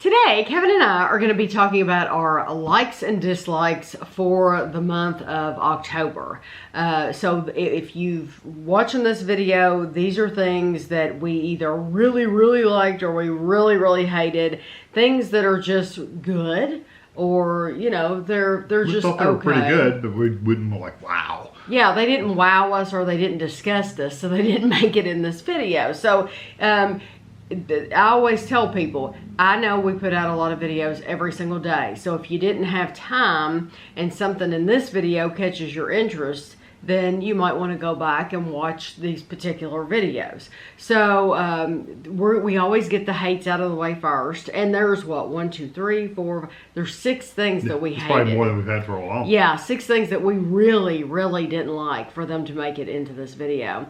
Today, Kevin and I are going to be talking about our likes and dislikes for the month of October. So if you've watching this video, these are things that we either really, really liked or we really, really hated. Things that are just good, or, you know, they're just okay. We thought they were pretty good, but we wouldn't like, wow. Yeah, they didn't wow us or they didn't disgust us, so they didn't make it in this video. So, I always tell people, I know we put out a lot of videos every single day. So if you didn't have time and something in this video catches your interest, then you might want to go back and watch these particular videos. So we always get the hates out of the way first. And there's what, 1, 2, 3, 4, there's 6 things that we hated. Probably more than we've had for a while. Yeah, 6 things that we really, really didn't like for them to make it into this video.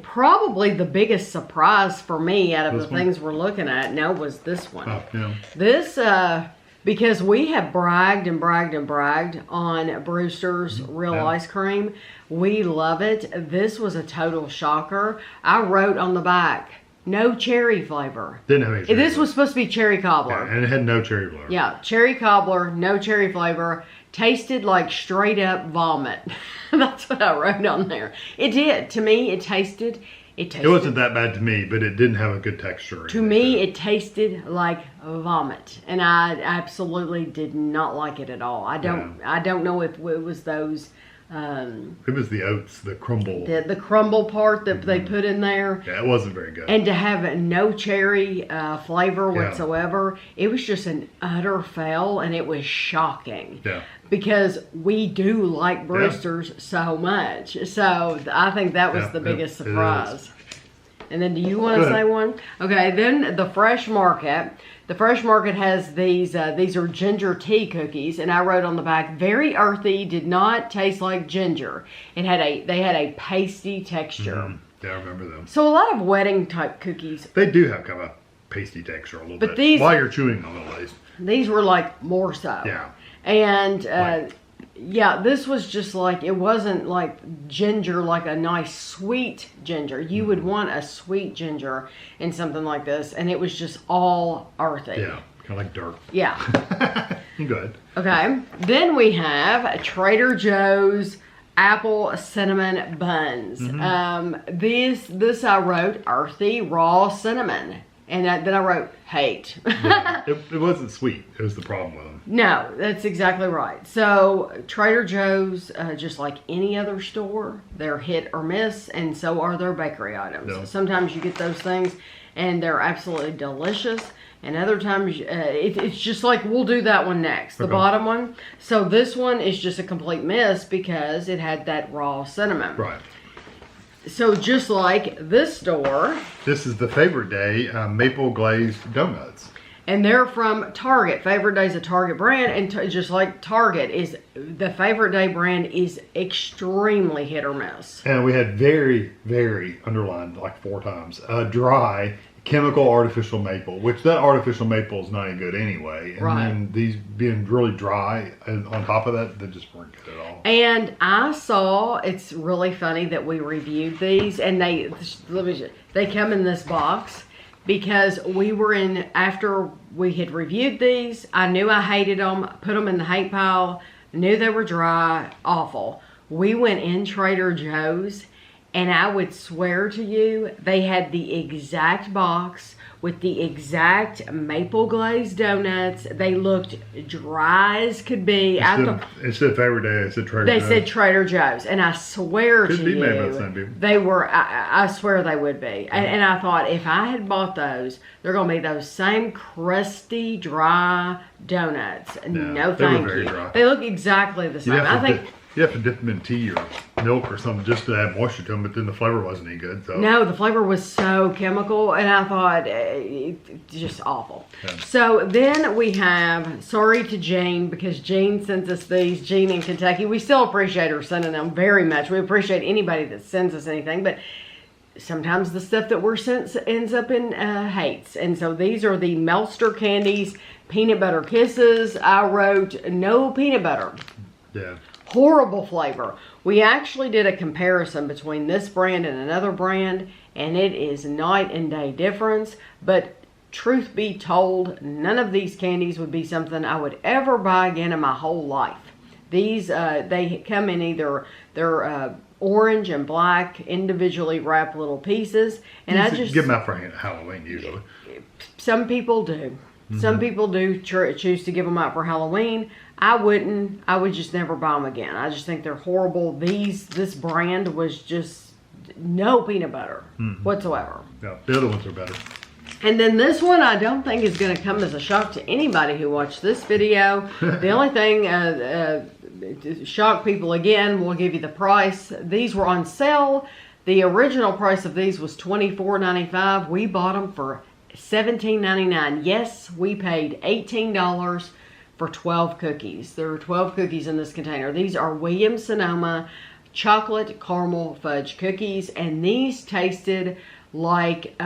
Probably the biggest surprise for me out of the things we're looking at now was this one. Oh, yeah. This, because we have bragged and bragged and bragged on Brewster's Real Ice Cream. We love it. This was a total shocker. I wrote on the back, no cherry flavor. Didn't have any cherry This flavor. was supposed to be cherry cobbler. Yeah, and it had no cherry flavor. Yeah, cherry cobbler, no cherry flavor. Tasted like straight up vomit. That's what I wrote on there. It did. To me, it tasted. It wasn't that bad to me, but it didn't have a good texture. To me, it tasted like vomit, and I absolutely did not like it at all. I don't know if it was those. It was the oats, the crumble. The crumble part that they put in there. Yeah, it wasn't very good. And to have no cherry flavor whatsoever, it was just an utter fail, and it was shocking. Yeah. Because we do like Brewster's so much. So I think that was the biggest surprise. And then do you want to say one? Okay, then the Fresh Market. The Fresh Market has these are ginger tea cookies, and I wrote on the back, very earthy, did not taste like ginger. They had a pasty texture. Mm-hmm. Yeah, I remember them. So a lot of wedding type cookies. They do have kind of a pasty texture a little bit. These, while you're chewing them at least. These were like more so. Yeah. And yeah, this was just like, it wasn't like ginger, like a nice sweet ginger. You would want a sweet ginger in something like this, and it was just all earthy. Yeah, kind of like dirt. Yeah. Good. Okay. Then we have Trader Joe's apple cinnamon buns. This I wrote earthy raw cinnamon. And then I wrote hate. Yeah, it wasn't sweet. It was the problem with them. No, that's exactly right. So Trader Joe's, just like any other store, they're hit or miss, and so are their bakery items. Yeah. Sometimes you get those things, and they're absolutely delicious. And other times, it's just like, we'll do that one next, the bottom one. So this one is just a complete miss because it had that raw cinnamon. Right. So just like this store. This is the Favorite Day maple glazed donuts. And they're from Target. Favorite Day is a Target brand. And just like Target, the Favorite Day brand is extremely hit or miss. And we had very, very, underlined like 4 times, dry chemical artificial maple, which that artificial maple is not any good anyway. And then these being really dry, and on top of that, they just weren't good at all. And I saw, it's really funny that we reviewed these, and they come in this box because we were after we had reviewed these, I knew I hated them, put them in the hate pile, knew they were dry, awful. We went in Trader Joe's, and I would swear to you, they had the exact box with the exact maple glazed donuts. They looked dry as could be. Instead of Favorite Day, they said Trader Joe's. They said Trader Joe's, and I swear Could to be you, made by the same people. they were. I swear they would be. And I thought, if I had bought those, they're going to be those same crusty, dry donuts. No, thank you. Dry. They look exactly the same. I think. You have to dip them in tea or milk or something just to add moisture to them, but then the flavor wasn't any good. So. No, the flavor was so chemical, and I thought, just awful. Yeah. So then we have, sorry to Jane, because Jane sent us these, Jane in Kentucky. We still appreciate her sending them very much. We appreciate anybody that sends us anything, but sometimes the stuff that we're sent ends up in hates. And so these are the Melster Candies Peanut Butter Kisses. I wrote no peanut butter. Yeah. Horrible flavor. We actually did a comparison between this brand and another brand, and it is night and day difference. But truth be told, none of these candies would be something I would ever buy again in my whole life. These, they come in either, they're orange and black, individually wrapped little pieces. And I just give them out for Halloween usually. Some people do. Some people do choose to give them out for Halloween. I wouldn't. I would just never buy them again. I just think they're horrible. This brand was just no peanut butter whatsoever. Yeah, the other ones are better. And then this one I don't think is going to come as a shock to anybody who watched this video. The only thing to shock people again, we'll give you the price. These were on sale. The original price of these was $24.95. We bought them for $17.99. Yes, we paid $18 for 12 cookies. There are 12 cookies in this container. These are Williams-Sonoma chocolate caramel fudge cookies, and these tasted like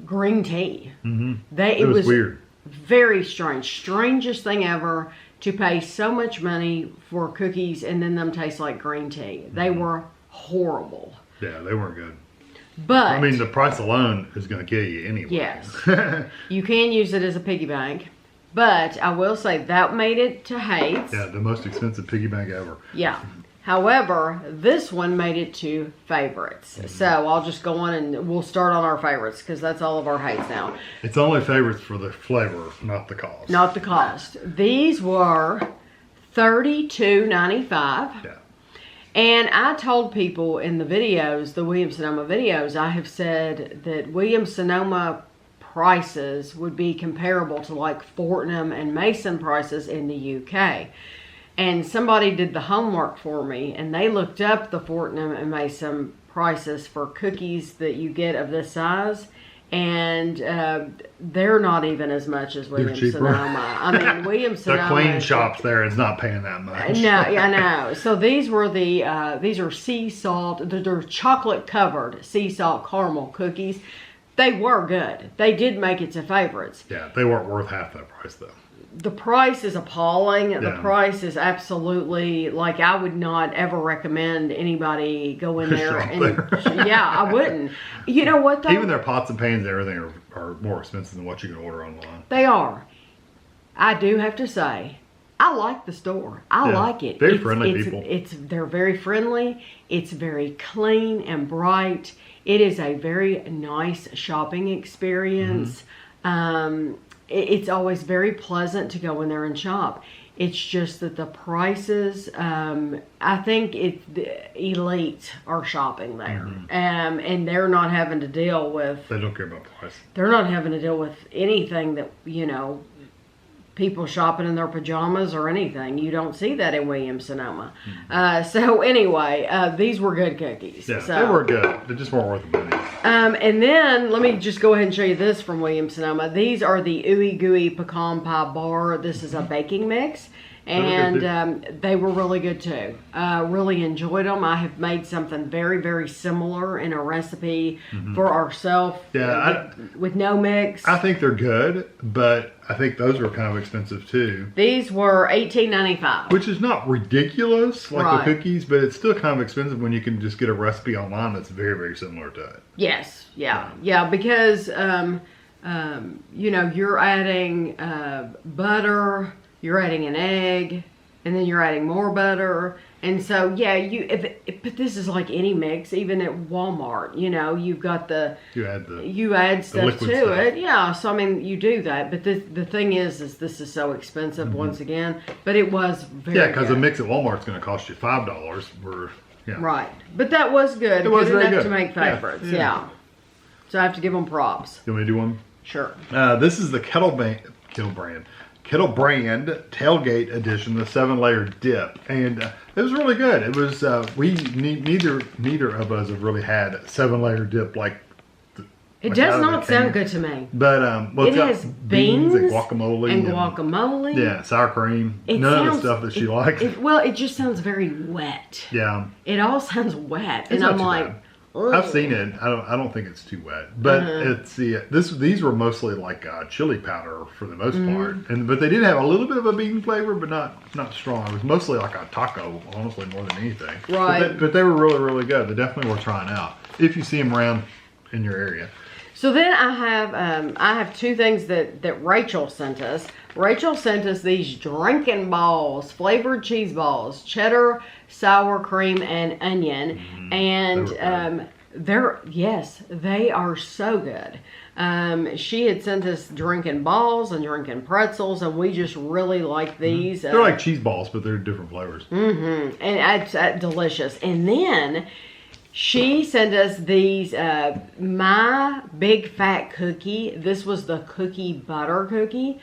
green tea. It was weird. Very strange. Strangest thing ever to pay so much money for cookies and then them taste like green tea. They were horrible. Yeah, they weren't good. But I mean, the price alone is going to kill you anyway. Yes. You can use it as a piggy bank. But I will say that made it to Hates. Yeah, the most expensive piggy bank ever. Yeah. However, this one made it to favorites. So I'll just go on and we'll start on our favorites because that's all of our Hates now. It's only favorites for the flavor, not the cost. Not the cost. These were $32.95. Yeah. And I told people in the videos, the Williams-Sonoma videos, I have said that Williams-Sonoma prices would be comparable to like Fortnum and Mason prices in the UK. And somebody did the homework for me, and they looked up the Fortnum and Mason prices for cookies that you get of this size, and they're not even as much as Williams-Sonoma. I mean, Williams-Sonoma. The Queen shops there is not paying that much. No, I know. So these were these are sea salt, they're chocolate covered sea salt caramel cookies. They were good. They did make it to favorites. Yeah, they weren't worth half that price though. The price is appalling. Yeah. The price is absolutely, like, I would not ever recommend anybody go in there. Yeah, I wouldn't. You know what, though? Even their pots and pans and everything are more expensive than what you can order online. They are. I do have to say, I like the store. I like it. Very friendly people. They're very friendly. It's very clean and bright. It is a very nice shopping experience. It's always very pleasant to go in there and shop. It's just that the prices, I think elite are shopping there. And they're not having to deal with... They don't care about price. They're not having to deal with anything that, you know, people shopping in their pajamas or anything. You don't see that in Williams-Sonoma. So anyway, these were good cookies. Yeah, so, they were good. They just weren't worth the money. And then let me just go ahead and show you this from Williams-Sonoma. These are the Ooey Gooey Pecan Pie Bar. This is a baking mix. And they were really good too. Really enjoyed them. I have made something very, very similar in a recipe for ourselves with no mix. I think they're good, but I think those are kind of expensive too. These were $18.95. Which is not ridiculous like the cookies, but it's still kind of expensive when you can just get a recipe online that's very, very similar to it. Yes, yeah, because, you know, you're adding butter, you're adding an egg, and then you're adding more butter. And so, yeah, but this is like any mix, even at Walmart, you know, you've got you add stuff to it. Yeah, so I mean, you do that. But the thing is this is so expensive once again, but it was very good. Because a mix at Walmart's going to cost you $5. Right. But that was good. It was very enough good to make favorites, yeah. So I have to give them props. You want me to do one? Sure. This is the Kettle Brand Tailgate Edition, the 7-layer dip, and it was really good. It was neither of us have really had 7-layer dip like. It does not sound good to me. But it has beans and guacamole. Yeah, sour cream. None of the stuff that she likes. It just sounds very wet. Yeah. It all sounds wet, and I'm like. I've seen it. I don't think it's too wet, but it's these were mostly like chili powder for the most part, but they did have a little bit of a bean flavor, but not strong. It was mostly like a taco, honestly, more than anything. Right. But they were really, really good. They're definitely worth trying out if you see them around in your area. So then I have two things that Rachel sent us. Rachel sent us these drinking balls, flavored cheese balls, cheddar, sour cream, and onion. And they are so good. She had sent us drinking balls and drinking pretzels, and we just really like these. They're like cheese balls, but they're different flavors. And it's delicious. And then she sent us these My Big Fat Cookie. This was the cookie butter cookie.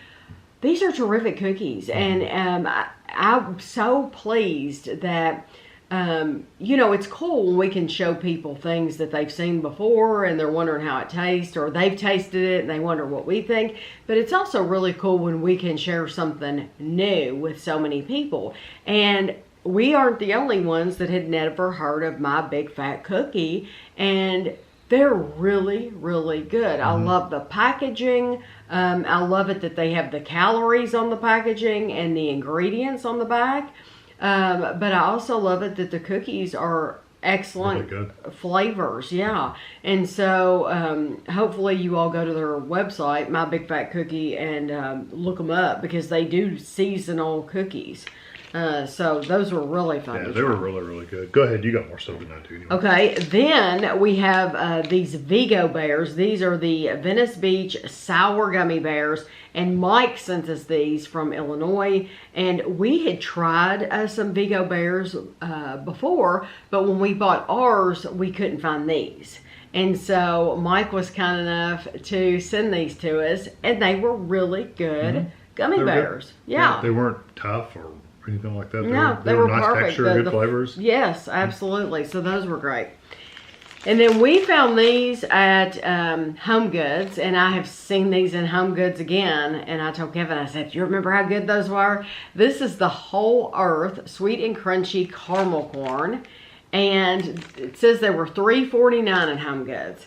These are terrific cookies, and I'm so pleased that it's cool when we can show people things that they've seen before and they're wondering how it tastes, or they've tasted it and they wonder what we think. But it's also really cool when we can share something new with so many people. And we aren't the only ones that had never heard of My Big Fat Cookie, and they're really, really good. I love the packaging. I love it that they have the calories on the packaging and the ingredients on the back. But I also love it that the cookies are excellent flavors. Yeah. And so hopefully you all go to their website, My Big Fat Cookie, and look them up, because they do seasonal cookies. So those were really fun. Yeah, they were really, really good. Go ahead. You got more stuff than that too. Anyway. Okay. Then we have these Vigo bears. These are the Venice Beach sour gummy bears. And Mike sent us these from Illinois. And we had tried some Vigo bears before, but when we bought ours, we couldn't find these. And so Mike was kind enough to send these to us, and they were really good gummy bears. Good. Yeah. They weren't tough or anything like that. They were nice perfect. Texture, good flavors. Yes, absolutely. So those were great. And then we found these at Home Goods, and I have seen these in Home Goods again. And I told Kevin, I said, "Do you remember how good those were?" This is the Whole Earth Sweet and Crunchy Caramel Corn, and it says they were $3.49 at Home Goods.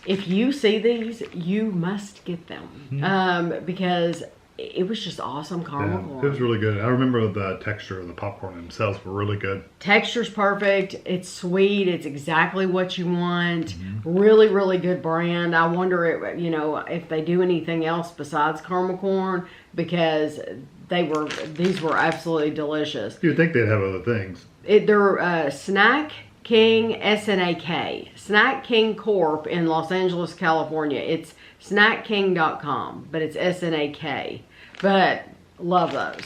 If you see these, you must get them because it was just awesome caramel corn. It was really good. I remember the texture of the popcorn themselves were really good. Texture's perfect. It's sweet. It's exactly what you want. Really, really good brand. I wonder if they do anything else besides caramel corn, because these were absolutely delicious. You'd think they'd have other things. They're Snack King SNAK. Snack King Corp in Los Angeles, California. It's snackking.com, but it's SNAK. But love those.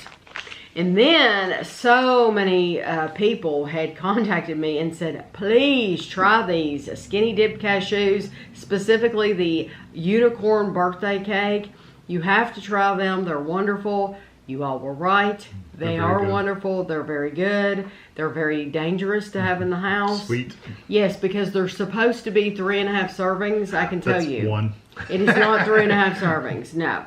And then so many people had contacted me and said, please try these skinny dip cashews, specifically the unicorn birthday cake. You have to try them. They're wonderful. You all were right. They are wonderful. They're very good. They're very dangerous to have in the house. Sweet. Yes, because they're supposed to be 3.5 servings. I can tell you. That's one. It is not 3.5 servings. No.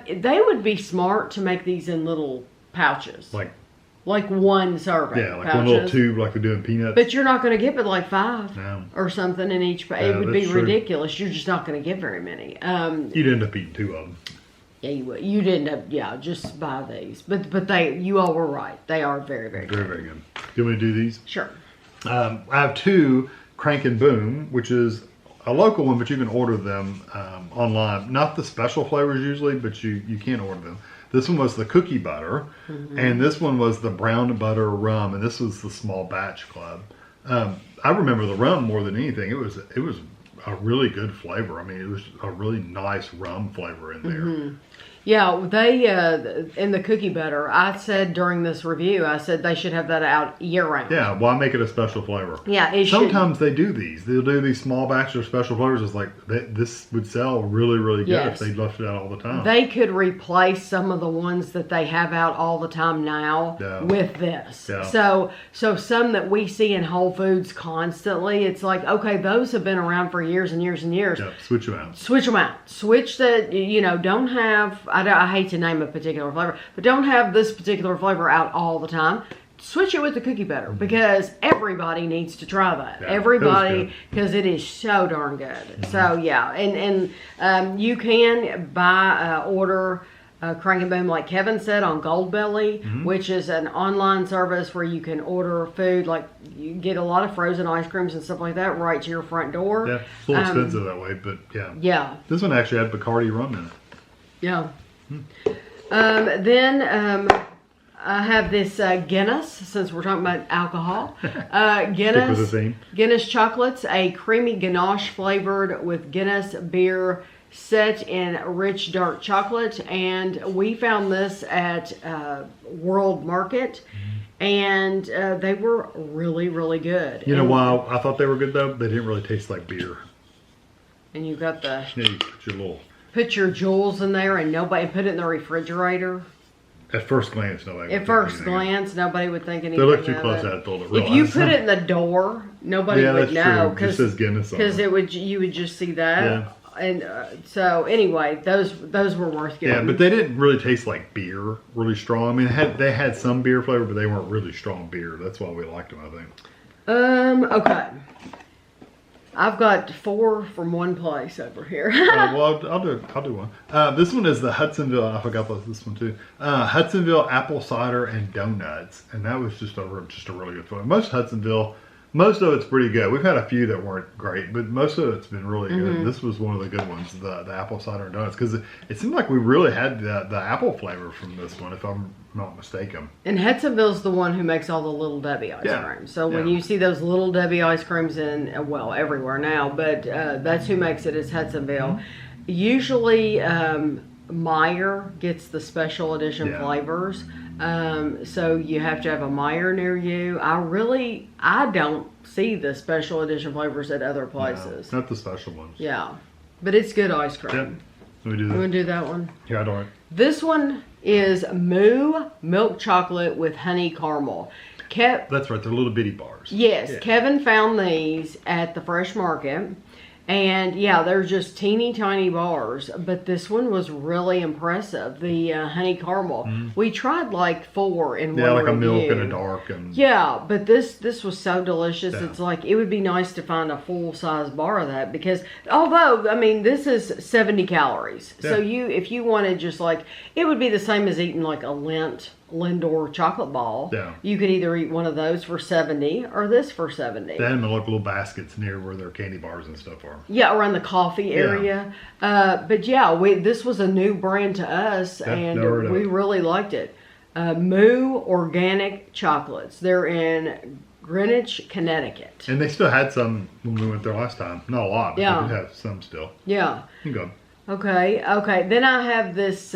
They would be smart to make these in little pouches. Like one serving. Yeah, like pouches. one little tube like we do in peanuts. But you're not going to get but like 5 no. or something in each. It would be ridiculous. You're just not going to get very many. You'd end up eating 2 of them. Yeah, you would. You'd end up, just buy these. But you all were right. They are very, very good. Very, very good. Do you want me to do these? Sure. I have 2 Crank and Boom, which is a local one, but you can order them online. Not the special flavors usually, but you can order them. This one was the cookie butter, and this one was the brown butter rum, and this was the small batch club. I remember the rum more than anything. It was a really good flavor. I mean, it was a really nice rum flavor in there. Yeah, they, in the cookie butter, I said during this review, I said they should have that out year round. Yeah, why make it a special flavor? Yeah, sometimes they do these. They'll do these small batches of special flavors. It's like, this would sell really, really good if they left it out all the time. They could replace some of the ones that they have out all the time now with this. Yeah. So some that we see in Whole Foods constantly, it's like, okay, those have been around for years and years and years. Yeah, switch them out. Switch them out. Switch the, don't have... I hate to name a particular flavor, but don't have this particular flavor out all the time. Switch it with the cookie butter, because everybody needs to try that. Yeah, everybody, because it is so darn good. So yeah, and you can order Crank and Boom, like Kevin said, on Goldbelly, which is an online service where you can order food. Like you get a lot of frozen ice creams and stuff like that right to your front door. Yeah, it's a little expensive that way, but yeah. Yeah. This one actually had Bacardi rum in it. Yeah. Then I have this Guinness, since we're talking about alcohol. Guinness. Stick with the theme. Guinness chocolates, a creamy ganache flavored with Guinness beer set in rich dark chocolate. And we found this at World Market. And they were really, really good. You know why I thought they were good though? They didn't really taste like beer. And you've got the... Yeah, you put your little... Put your jewels in there and nobody put it in the refrigerator. At first glance, nobody would At first glance, nobody would think anything. They look too close at it, they'll if you put it in the door, nobody would know because it would. You would just see that. Yeah. And so anyway, those were worth getting. Yeah, but they didn't really taste like beer, really strong. I mean, they had some beer flavor, but they weren't really strong beer. That's why we liked them, I think. Okay. I've got 4 from one place over here. Well, I'll do one. This one is the Hudsonville. I forgot about this one too. Hudsonville apple cider and donuts, and that was just a really good fun. Most of it's pretty good. We've had a few that weren't great, but most of it's been really good. This was one of the good ones, the apple cider and donuts, because it seemed like we really had the apple flavor from this one, if I'm not mistaken. And Hudsonville's the one who makes all the Little Debbie ice creams. So when you see those Little Debbie ice creams in, well, everywhere now, but that's who makes it, is Hudsonville. Usually Meyer gets the special edition flavors. So you have to have a Meyer near you. I don't see the special edition flavors at other places. No, not the special ones. Yeah, but it's good ice cream. Yep. Let me do that. You want to do that one? Yeah, I don't. This one is Moo milk chocolate with honey caramel. That's right. They're little bitty bars. Yes, yeah. Kevin found these at the Fresh Market. And yeah, they're just teeny tiny bars, but this one was really impressive. The honey caramel. We tried like 4 in one like review. a milk and a dark. Yeah, but this was so delicious. Yeah. It's like, it would be nice to find a full size bar of that, because although, I mean, this is 70 calories. Yeah. So if you wanted just like, it would be the same as eating like a Lindor chocolate ball. Yeah. You could either eat one of those for 70 or this for 70. They had them in little baskets near where their candy bars and stuff are. Yeah, around the coffee area. But yeah, this was a new brand to us, and we really liked it. Moo Organic Chocolates. They're in Greenwich, Connecticut. And they still had some when we went there last time. Not a lot, but they did have some still. Yeah. Go. Okay. Then I have this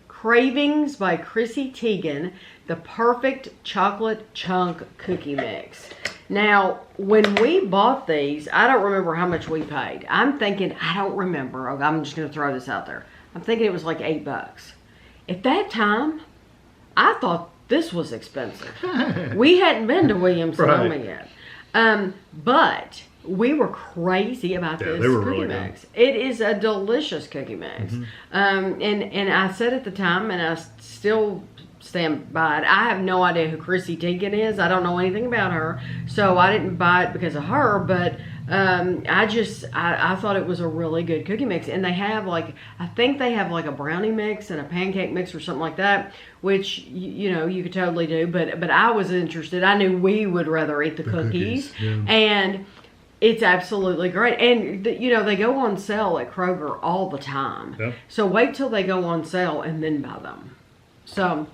Cravings by Chrissy Teigen, the perfect chocolate chunk cookie mix. Now, when we bought these, I don't remember how much we paid. I'm thinking, I don't remember. I'm just going to throw this out there. I'm thinking it was like $8. At that time, I thought this was expensive. We hadn't been to Williams-Sonoma yet. But we were crazy about this they were cookie really mix. It is a delicious cookie mix. And I said at the time, and I still stand by it, I have no idea who Chrissy Teigen is. I don't know anything about her. So I didn't buy it because of her, but I thought it was a really good cookie mix. And they have I think they have like a brownie mix and a pancake mix or something like that, which, you could totally do. But I was interested. I knew we would rather eat the cookies. And it's absolutely great. And, they go on sale at Kroger all the time. Yep. So wait till they go on sale and then buy them. So,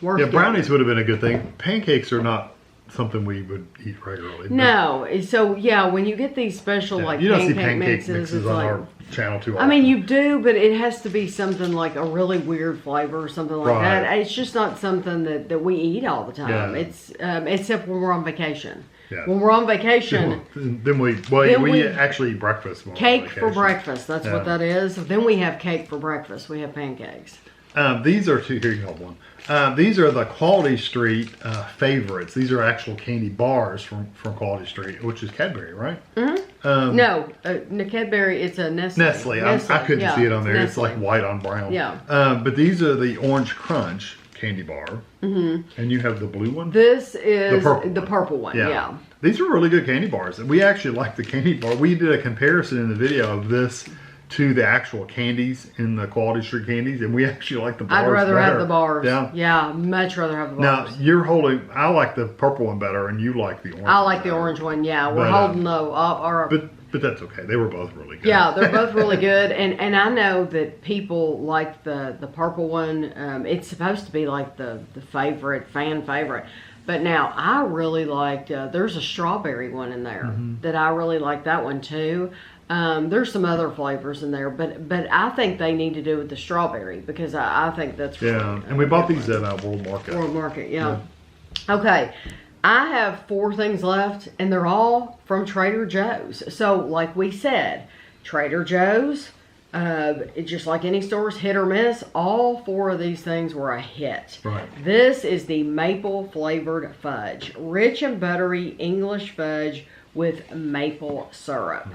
brownies would have been a good thing. Pancakes are not something we would eat regularly. No. So, yeah, when you get these special, you don't see pancake mixes it's on our channel too often. I mean, you do, but it has to be something like a really weird flavor or something like that. It's just not something that we eat all the time. Yeah. It's except when we're on vacation. Yeah. When we're on vacation, then we actually eat breakfast. Cake for breakfast. That's what that is. Then we have cake for breakfast. We have pancakes. These are here you hold one. These are the Quality Street favorites. These are actual candy bars from Quality Street, which is Cadbury, right? Mm-hmm. No, Cadbury. It's a Nestle. Nestle. I couldn't see it on there. It's like white on brown. Yeah. But these are the Orange Crunch candy bar. Mm-hmm. And you have the blue one? This is the purple one. Yeah. These are really good candy bars. We actually like the candy bar. We did a comparison in the video of this to the actual candies in the Quality Street candies, and we actually like the bars I'd rather better. have the bars. Yeah. Yeah, much rather have the bars. Now, you're holding, I like the purple one better, and you like the orange I one like the better. orange one, yeah. We're But, holding the... But that's okay. They were both really good. Yeah, they're both really good, and I know that people like the purple one. It's supposed to be like the fan favorite, but now I really liked. There's a strawberry one in there that I really like that one too. There's some other flavors in there, but I think they need to do with the strawberry because I think that's really, and we bought these at World Market. World Market, yeah. Okay. I have 4 things left, and they're all from Trader Joe's. So, like we said, Trader Joe's, it's just like any store's hit or miss. All 4 of these things were a hit. Right. This is the maple flavored fudge. Rich and buttery English fudge with maple syrup.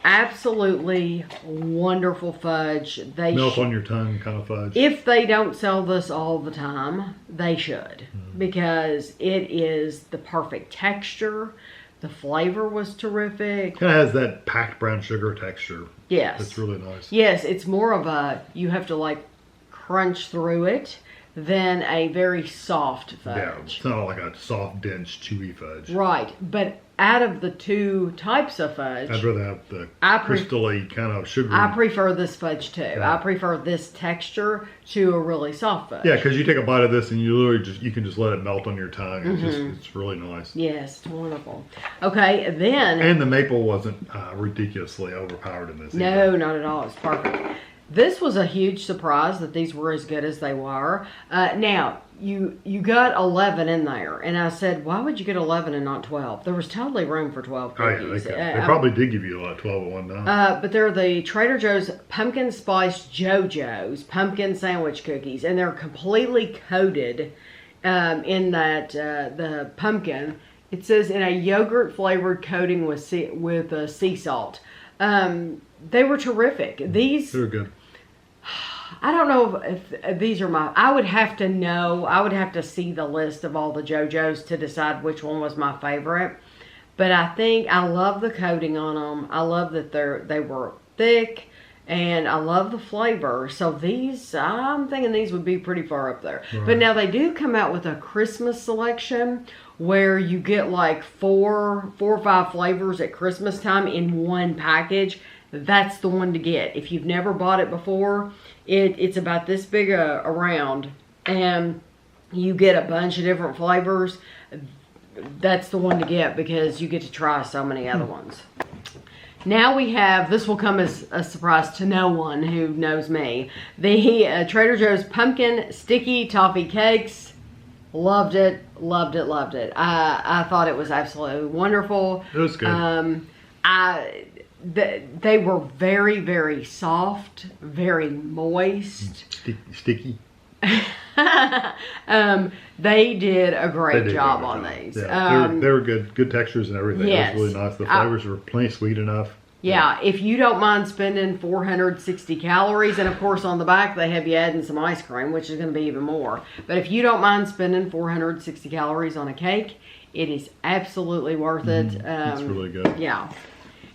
Absolutely wonderful fudge. They Milk on your tongue kind of fudge. If they don't sell this all the time, they should, because it is the perfect texture. The flavor was terrific. Kind of has that packed brown sugar texture. Yes. It's really nice. Yes, it's more of a, you have to like crunch through it than a very soft fudge. Yeah, it's not like a soft, dense, chewy fudge. Right, but out of the 2 types of fudge, I'd rather have the pref- crystally kind of sugary. I prefer this fudge too. Yeah. I prefer this texture to a really soft fudge. Yeah, because you take a bite of this and you literally you can just let it melt on your tongue. It's really nice. Yes, it's wonderful. Okay, then... And the maple wasn't ridiculously overpowered in this. No, either. not at all. It's perfect. This was a huge surprise that these were as good as they were. Now, you got 11 in there, and I said, why would you get 11 and not 12? There was totally room for 12 Oh, yeah, cookies. they probably did give you like 12 at one time. But they're the Trader Joe's Pumpkin Spice JoJo's Pumpkin Sandwich Cookies, and they're completely coated in that the pumpkin. It says in a yogurt-flavored coating with sea salt. They were terrific. These... They were good. I don't know if these are my... I would have to know. I would have to see the list of all the JoJo's to decide which one was my favorite. But I think I love the coating on them. I love that they were thick. And I love the flavor. So these, I'm thinking these would be pretty far up there. Right. But now they do come out with a Christmas selection where you get like four or five flavors at Christmas time in one package. That's the one to get. If you've never bought it before, it's about this big around, and you get a bunch of different flavors. That's the one to get because you get to try so many other ones. Now we have, this will come as a surprise to no one who knows me, the Trader Joe's Pumpkin Sticky Toffee Cakes. Loved it, loved it, loved it. I thought it was absolutely wonderful. It was good. They were very, very soft, very moist. Sticky. They did a great job on these. Yeah, they were good. Good textures and everything. Yes. It was really nice. The flavors were plenty sweet enough. Yeah, if you don't mind spending 460 calories, and of course on the back they have you adding some ice cream, which is going to be even more. But if you don't mind spending 460 calories on a cake, it is absolutely worth it. It's really good. Yeah.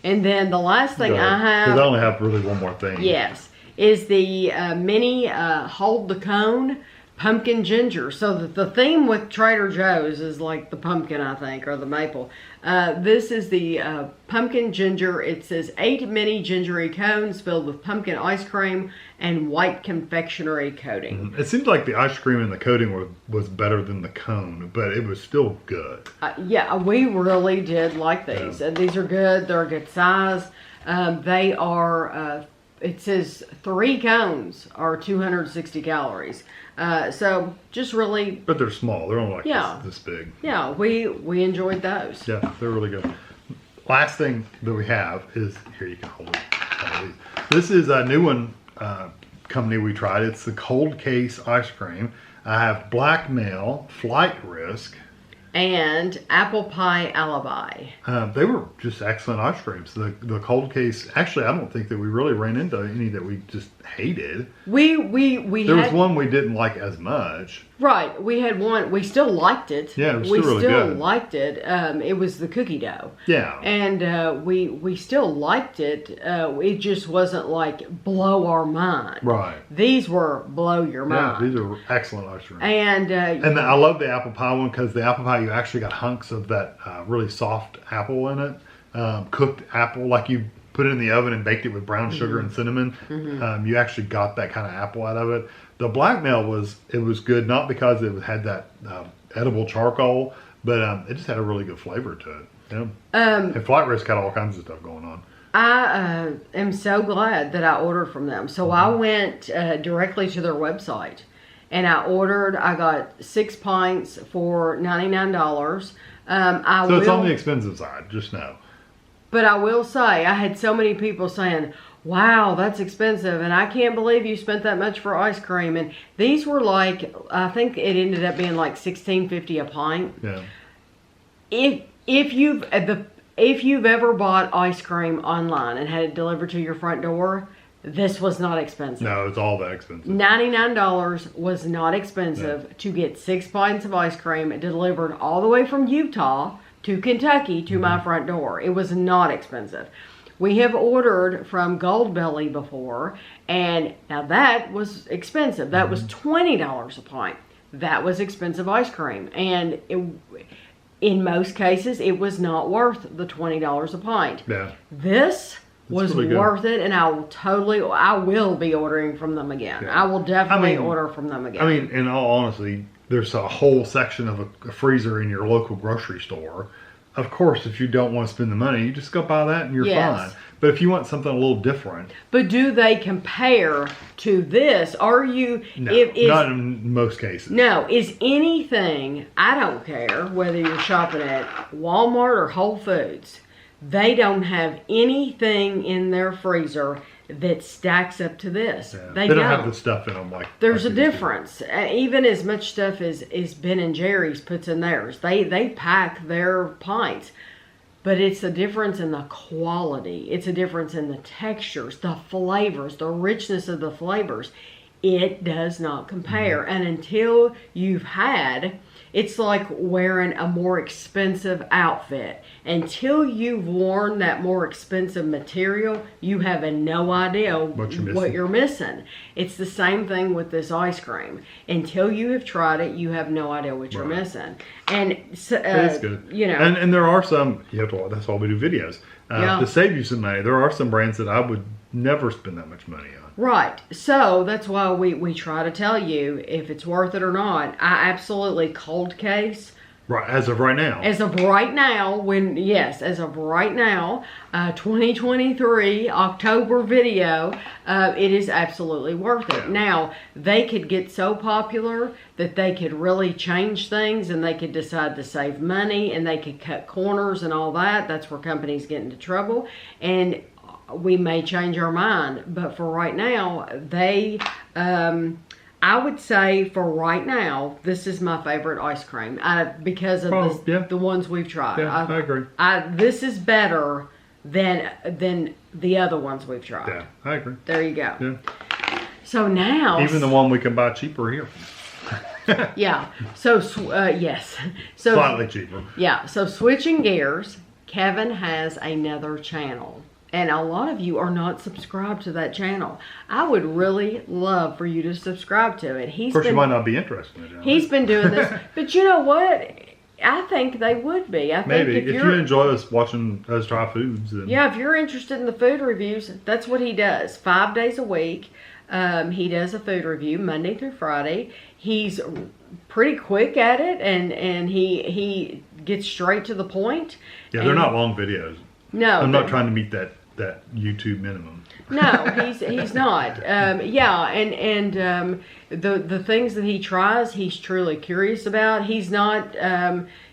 And then the last thing I have... Because I only have really one more thing. Yes. Is the mini Hold the Cone Pumpkin Ginger. So the theme with Trader Joe's is like the pumpkin, I think, or the maple. This is the pumpkin ginger. It says 8 mini gingery cones filled with pumpkin ice cream and white confectionery coating. It seemed like the ice cream and the coating was better than the cone, but it was still good. Yeah, we really did like these. Yeah. These are good. They're a good size. They are... it says 3 cones are 260 calories. So just really... But they're small. They're only like this big. Yeah, we enjoyed those. Yeah, they're really good. Last thing that we have is... Here, you can hold it. This is a new one company we tried. It's the Cold Case Ice Cream. I have Blackmail, Flight Risk, and Apple Pie Alibi. They were just excellent ice creams. The cold case, actually, I don't think that we really ran into any that we just hated. There was one we didn't like as much. Right, we had one. We still liked it. Yeah, it was still really good. Liked it. It was the cookie dough. Yeah, and we still liked it. It just wasn't like blow our mind. Right. These were blow your mind. Yeah, these are excellent ice creams. And I love the apple pie one because the apple pie, you actually got hunks of that really soft apple in it, cooked apple, like you put it in the oven and baked it with brown sugar and cinnamon. You actually got that kind of apple out of it. The blackmail was good, not because it had that edible charcoal, but it just had a really good flavor to it. Yeah. And Flight Risk had all kinds of stuff going on. I am so glad that I ordered from them. So I went directly to their website and I got 6 pints for $99. So it's on the expensive side, just know. But I will say, I had so many people saying, wow, that's expensive, and I can't believe you spent that much for ice cream. And these were like, I think it ended up being like $16.50 a pint. Yeah. If you've ever bought ice cream online and had it delivered to your front door, this was not expensive. No, it's all that expensive. $99 was not expensive to get 6 pints of ice cream delivered all the way from Utah to Kentucky to my front door. It was not expensive. We have ordered from Goldbelly before, and now that was expensive. That was $20 a pint. That was expensive ice cream, and in most cases, it was not worth the $20 a pint. Yeah. This was really worth it, and I will be ordering from them again. Yeah. I will definitely order from them again. I mean, in all honesty, there's a whole section of a freezer in your local grocery store. Of course, if you don't want to spend the money, you just go buy that and you're fine. But if you want something a little different. But do they compare to this? Are you... No, not in most cases. No. Is anything, I don't care whether you're shopping at Walmart or Whole Foods, they don't have anything in their freezer that stacks up to this. Yeah. They don't have the stuff in them like. There's a difference. Even as much stuff as Ben and Jerry's puts in theirs, they pack their pints, but it's a difference in the quality. It's a difference in the textures, the flavors, the richness of the flavors. It does not compare, and until you've had. It's like wearing a more expensive outfit. Until you've worn that more expensive material, you have no idea what you're missing. It's the same thing with this ice cream. Until you have tried it, you have no idea what you're missing. And it's good. You know, and there are some. You have to. That's why we do videos to save you some money. There are some brands that I would never spend that much money on. Right. So that's why we try to tell you if it's worth it or not. I absolutely cold case. Right. As of right now. As of right now, as of right now, 2023 October video, it is absolutely worth it. Yeah. Now, they could get so popular that they could really change things and they could decide to save money and they could cut corners and all that. That's where companies get into trouble. And we may change our mind, but for right now, I would say for right now, this is my favorite ice cream because of the ones we've tried. Yeah, I agree. This is better than the other ones we've tried. Yeah, I agree. There you go. Yeah. So now, even the one we can buy cheaper here. Yeah. So yes. So slightly cheaper. Yeah. So switching gears, Kevin has another channel. And a lot of you are not subscribed to that channel. I would really love for you to subscribe to it. Of course, you might not be interested in it. He's been doing this. But you know what? I think they would be. I think maybe. If you enjoy us watching us try foods. Then... Yeah, if you're interested in the food reviews, that's what he does. 5 days a week. He does a food review Monday through Friday. He's pretty quick at it, and he gets straight to the point. Yeah, they're not long videos. No. I'm not trying to meet that YouTube minimum. No, he's not. Yeah, and the things that he tries, he's truly curious about. He's not,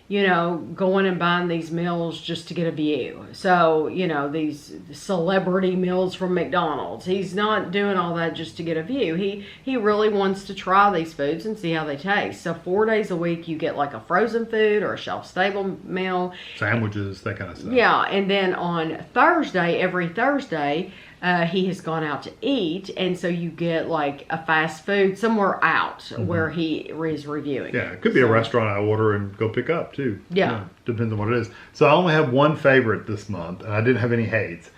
going and buying these meals just to get a view. So, these celebrity meals from McDonald's. He's not doing all that just to get a view. He really wants to try these foods and see how they taste. So 4 days a week, you get like a frozen food or a shelf-stable meal. Sandwiches, that kind of stuff. Yeah, and then on every Thursday, he has gone out to eat, and so you get like a fast food somewhere out where he is reviewing. Yeah, it could be a restaurant I order and go pick up too. Yeah. Depends on what it is. So I only have one favorite this month, and I didn't have any hates.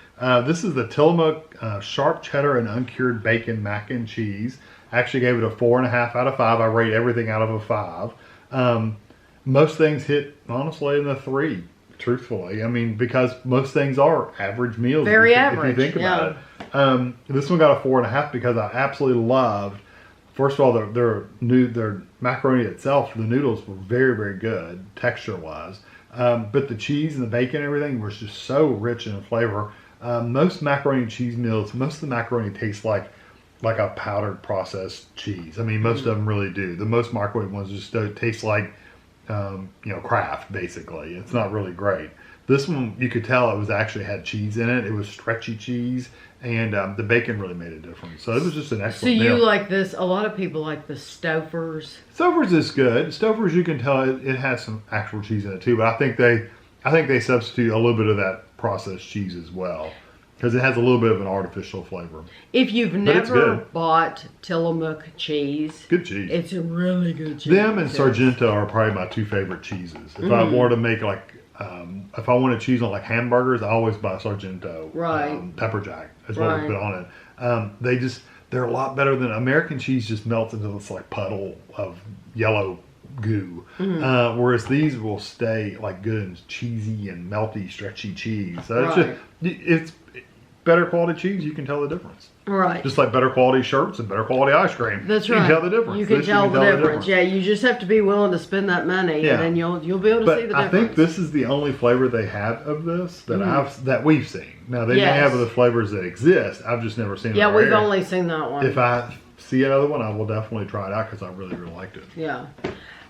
This is the Tillamook sharp cheddar and uncured bacon mac and cheese. I actually gave it a 4.5 out of 5. I rate everything out of a 5. Most things hit, honestly, in the 3. Truthfully, I mean, because most things are average meals. Very average, if you think about it. This one got a 4.5 because I absolutely loved. First of all, their macaroni itself, the noodles were very, very good texture-wise. But the cheese and the bacon and everything was just so rich in flavor. Most macaroni and cheese meals, most of the macaroni tastes like a powdered processed cheese. I mean, most of them really do. The most microwave ones just taste like Kraft, basically. It's not really great. This one, you could tell it was actually had cheese in it. It was stretchy cheese, and the bacon really made a difference. So it was just an excellent meal. Like this? A lot of people like the Stouffer's. Stouffer's is good. Stouffer's, you can tell it has some actual cheese in it too, but I think they substitute a little bit of that processed cheese as well, because it has a little bit of an artificial flavor. If you've never bought Tillamook cheese, good cheese. It's a really good cheese. Them and Sargento are probably my 2 favorite cheeses. If I wanted to make if I wanted cheese on like hamburgers, I always buy Sargento. Right. Pepper jack is what we put on it. They're a lot better than American cheese. Just melts into this like puddle of yellow goo, whereas these will stay like good and cheesy and melty, stretchy cheese. So it's better quality cheese. You can tell the difference. Right. Just like better quality shirts and better quality ice cream. That's right. You can tell the difference. You can tell the difference. Yeah, you just have to be willing to spend that money, and then you'll be able to see the difference. I think this is the only flavor they have of this that we've seen. Now they may have other flavors that exist. I've just never seen. Yeah, we've only seen that one. If I see another one, I will definitely try it out because I really, really liked it. Yeah.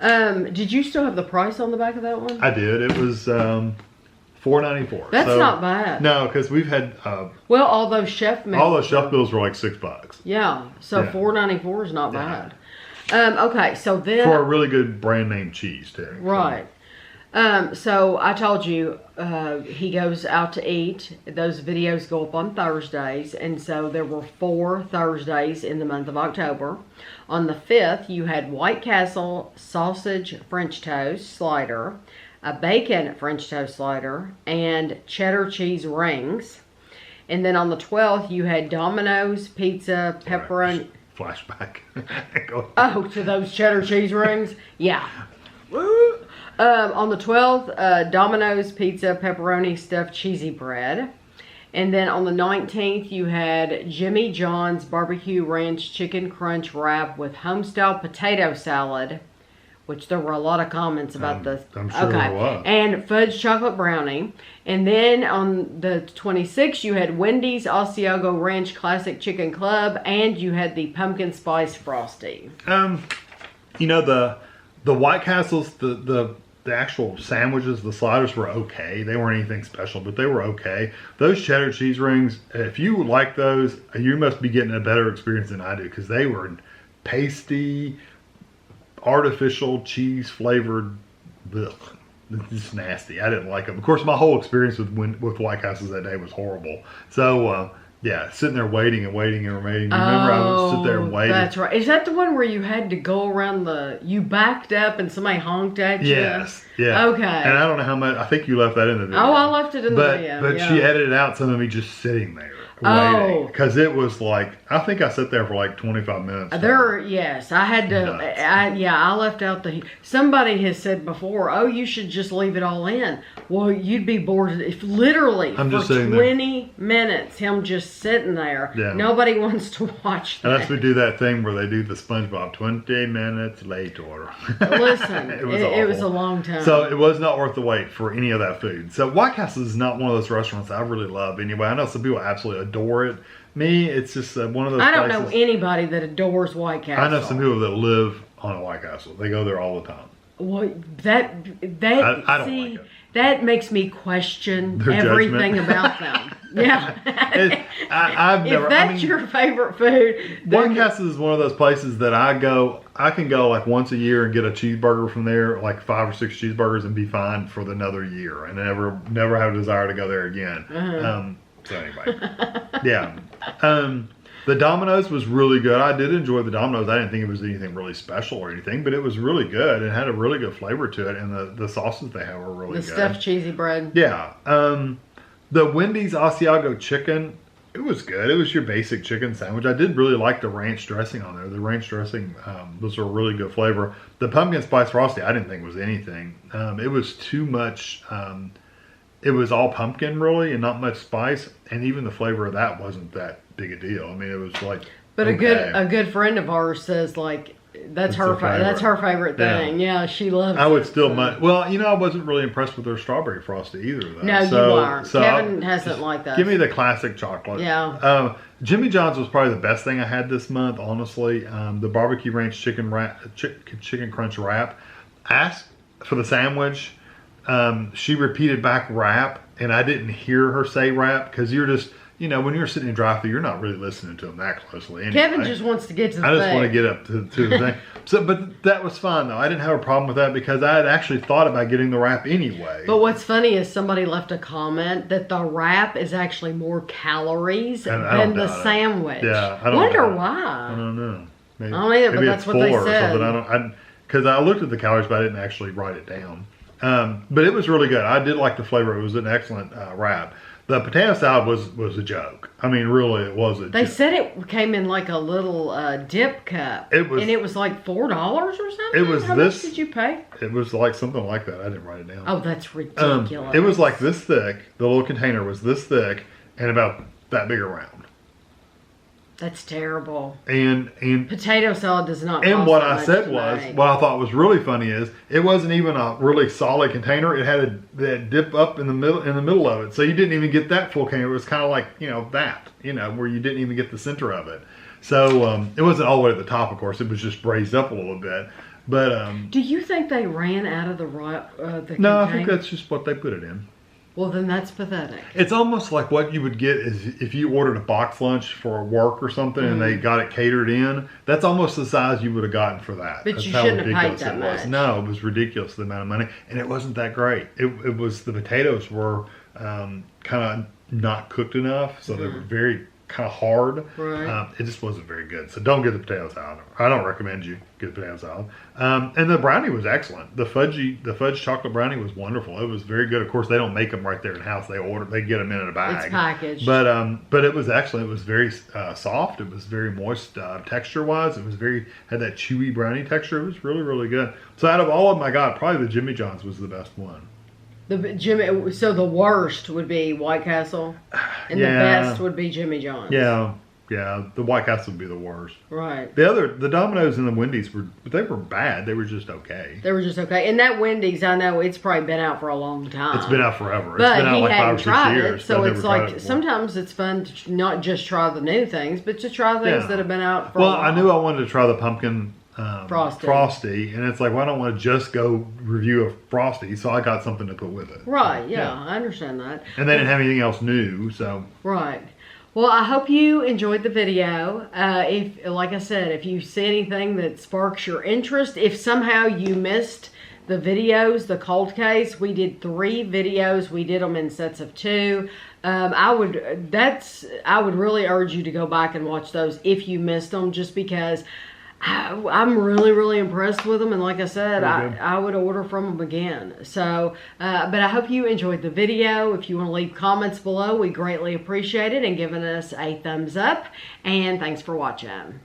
Did you still have the price on the back of that one? I did. It was $4.94. That's not bad. No, because we've had all those chef bills were like $6. Yeah, so $4.94 is not bad. Okay, so then for a really good brand name cheese too. Right. So I told you he goes out to eat. Those videos go up on Thursdays, and so there were 4 Thursdays in the month of October. On the 5th, you had White Castle sausage French toast slider, a bacon French toast slider, and cheddar cheese rings. And then on the 12th, you had Domino's pizza pepperoni. Flashback. To those cheddar cheese rings? Yeah. On the 12th, Domino's pizza pepperoni stuffed cheesy bread. And then on the 19th, you had Jimmy John's barbecue ranch chicken crunch wrap with homestyle potato salad, which there were a lot of comments about this. I'm sure there was. And fudge chocolate brownie. And then on the 26th, you had Wendy's Asiago Ranch Classic Chicken Club, and you had the pumpkin spice frosty. The White Castles, the actual sandwiches, the sliders were okay. They weren't anything special, but they were okay. Those cheddar cheese rings, if you like those, you must be getting a better experience than I do, because they were pasty, artificial cheese flavored. Ugh, it's just nasty. I didn't like them. Of course, my whole experience with White Castles that day was horrible. So sitting there waiting and waiting and waiting. Remember, I would sit there and wait. That's right. Is that the one where you had to go around you backed up and somebody honked at you? Yes. Yeah. Okay. And I don't know how much. I think you left that in the video. Oh, I left it in the video. But she edited out some of me just sitting there. Waiting, because it was like, I think I sat there for like 25 minutes. I had to. I left out somebody has said before, you should just leave it all in. Well, you'd be bored if literally for 20 minutes him just sitting there. Yeah. Nobody wants to watch that. Unless we do that thing where they do the SpongeBob 20 minutes later. Listen, it was a long time. So it was not worth the wait for any of that food. So White Castle is not one of those restaurants I really love anyway. I know some people absolutely adore it. Me, it's just one of those I don't places. know anybody that adores White Castle. I know some people that live on a White Castle. They go there all the time. Well, I don't like it. That makes me question Their everything judgment. about them. Yeah. I've never. If that's your favorite food, White Castle is one of those places that I can go like once a year and get a cheeseburger from there, like 5 or 6 cheeseburgers, and be fine for another year, and never have a desire to go there again. So anyway, yeah. The Domino's was really good. I did enjoy the Domino's. I didn't think it was anything really special or anything, but it was really good. It had a really good flavor to it, and the sauces they have were really good. The stuffed cheesy bread. Yeah. The Wendy's Asiago chicken, it was good. It was your basic chicken sandwich. I did really like the ranch dressing on there. The ranch dressing was a really good flavor. The pumpkin spice frosty, I didn't think was anything. It was too much. It was all pumpkin really, and not much spice. And even the flavor of that wasn't that big a deal. I mean, it was like. But okay. a good friend of ours says like that's her favorite thing. Yeah, she loves. I would still well, I wasn't really impressed with their strawberry frosty either though. No, you are. So Kevin hasn't liked that. Give me the classic chocolate. Yeah. Jimmy John's was probably the best thing I had this month, honestly. The barbecue ranch chicken crunch wrap. Asked for the sandwich. She repeated back wrap, and I didn't hear her say wrap because you're just. When you're sitting in drive-thru, you're not really listening to them that closely. Anyway. Kevin just wants to get to the thing. I just want to get up to the thing. So, but that was fine, though. I didn't have a problem with that because I had actually thought about getting the wrap anyway. But what's funny is somebody left a comment that the wrap is actually more calories than the sandwich. Yeah, I wonder why. I don't know. Maybe, I don't either, but that's what they said. Because I looked at the calories, but I didn't actually write it down. But it was really good. I did like the flavor. It was an excellent wrap. The potato salad was a joke. I mean, really, it was a joke. They said it came in like a little dip cup. And it was like $4 or something? It was How much did you pay? It was like something like that. I didn't write it down. Oh, that's ridiculous. It was like this thick. The little container was this thick and about that big around. That's terrible. And potato salad does not. And what I said was, what I thought was really funny is it wasn't even a really solid container. It had that dip up in the middle of it, so you didn't even get that full container. It was kind of like where you didn't even get the center of it. So it wasn't all the way at the top, of course. It was just raised up a little bit. But do you think they ran out of the container? No, I think that's just what they put it in. Well, then that's pathetic. It's almost like what you would get is if you ordered a box lunch for work or something and they got it catered in. That's almost the size you would have gotten for that. But that's you shouldn't have paid that much. No, it was ridiculous the amount of money, and it wasn't that great. It was the potatoes were kind of not cooked enough, so they were very kind of hard. Right. It just wasn't very good. So don't get the potato salad. I don't recommend you get the potato salad. And the brownie was excellent. The fudge chocolate brownie was wonderful. It was very good. Of course, they don't make them right there in house. They get them in a bag. It's packaged. But it was excellent. It was very soft. It was very moist texture wise. It was had that chewy brownie texture. It was really, really good. So out of all of them I got, probably the Jimmy John's was the best one. So the worst would be White Castle, and the best would be Jimmy John's. Yeah. The White Castle would be the worst. Right. The Domino's and the Wendy's were bad. They were just okay. And that Wendy's, I know it's probably been out for a long time. It's been out forever. But it's been out like 5 or 6 years. So it's like sometimes it's fun to not just try the new things, but to try things that have been out for a while. Well, I knew I wanted to try the pumpkin Frosty, and it's like, well, I don't want to just go review a Frosty, so I got something to put with it. Right, yeah. I understand that. And they didn't have anything else new, so. Right. Well, I hope you enjoyed the video. Like I said, if you see anything that sparks your interest, if somehow you missed the videos, the cold case, we did 3 videos. We did them in sets of 2. I would really urge you to go back and watch those if you missed them, just because I'm really, really impressed with them. And like I said, I would order from them again. So, but I hope you enjoyed the video. If you want to leave comments below, we greatly appreciate it, and giving us a thumbs up. And thanks for watching.